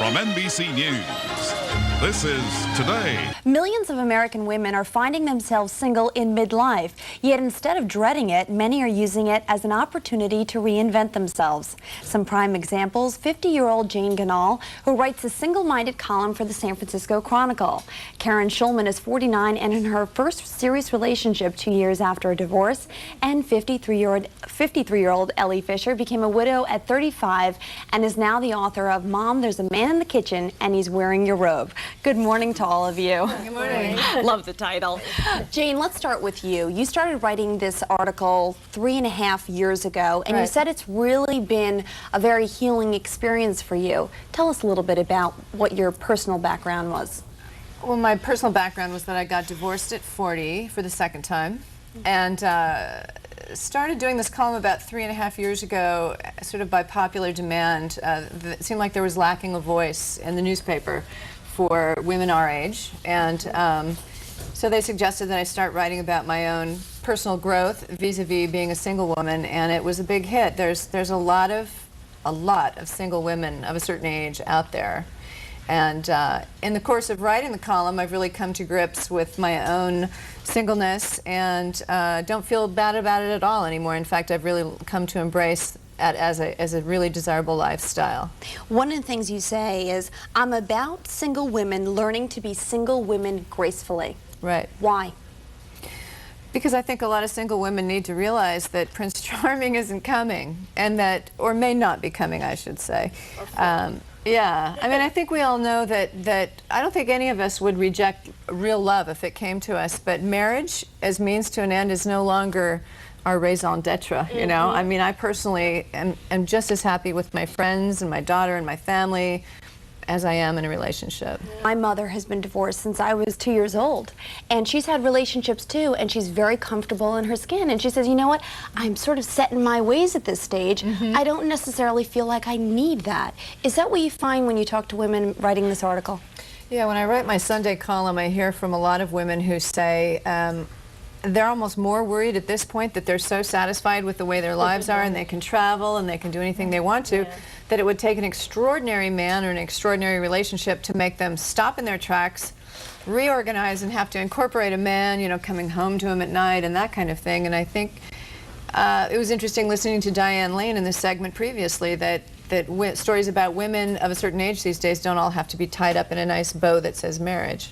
From NBC News, this is Today. Millions of American women are finding themselves single in midlife, yet instead of dreading it, many are using it as an opportunity to reinvent themselves. Some prime examples: 50-year-old Jane Ganahl, who writes a single-minded column for the San Francisco Chronicle. Karen Schulman is 49 and in her first serious relationship 2 years after a divorce. And 53-year-old Ellie Fisher became a widow at 35 and is now the author of Mom, There's a Man in the Kitchen and He's Wearing Your Robe. Good morning to all of you. Good morning. Love the title. Jane, let's start with you. You started writing this article 3.5 years ago, and you said it's really been a very healing experience for you. Tell us a little bit about what your personal background was. Well, my personal background was that I got divorced at 40 for the second time, and started doing this column about 3.5 years ago, sort of by popular demand. It seemed like there was lacking a voice in the newspaper for women our age, and so they suggested that I start writing about my own personal growth vis-a-vis being a single woman, and it was a big hit. There's a lot of single women of a certain age out there, and in the course of writing the column, I've really come to grips with my own singleness and don't feel bad about it at all anymore. In fact, I've really come to embrace as a really desirable lifestyle. One of the things you say is, I'm about single women learning to be single women gracefully. Right. Why? Because I think a lot of single women need to realize that Prince Charming isn't coming, and that, or may not be coming, I should say. Yeah, I mean, I think we all know that I don't think any of us would reject real love if it came to us, but marriage as means to an end is no longer our raison d'etre, you know? I mean, I personally am just as happy with my friends and my daughter and my family as I am in a relationship. My mother has been divorced since I was 2 years old, and she's had relationships too, and she's very comfortable in her skin, and she says, you know what, I'm sort of set in my ways at this stage. I don't necessarily feel like I need that. Is that what you find when you talk to women writing this article? Yeah, when I write my Sunday column, I hear from a lot of women who say they're almost more worried at this point that they're so satisfied with the way their lives are and they can travel and they can do anything they want to, that it would take an extraordinary man or an extraordinary relationship to make them stop in their tracks, reorganize, and have to incorporate a man, you know, coming home to him at night and that kind of thing. And I think it was interesting listening to Diane Lane in this segment previously that stories about women of a certain age these days don't all have to be tied up in a nice bow that says marriage.